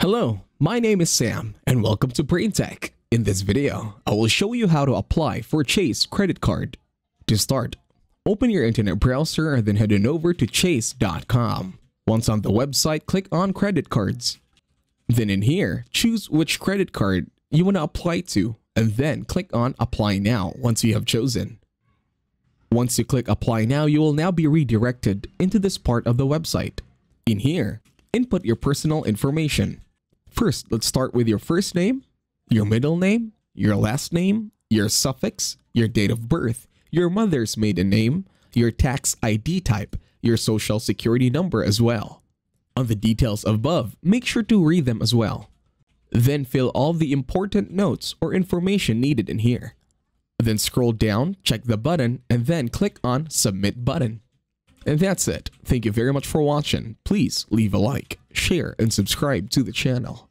Hello, my name is Sam and welcome to BrainTech. In this video, I will show you how to apply for Chase credit card. To start, open your internet browser and then head on over to chase.com. Once on the website, click on credit cards. Then in here, choose which credit card you want to apply to and then click on apply now once you have chosen. Once you click apply now, you will now be redirected into this part of the website. In here, input your personal information. First, let's start with your first name, your middle name, your last name, your suffix, your date of birth, your mother's maiden name, your tax ID type, your social security number as well. On the details above, make sure to read them as well. Then fill all the important notes or information needed in here. Then scroll down, check the button, and then click on Submit button. And that's it. Thank you very much for watching. Please leave a like, share, and subscribe to the channel.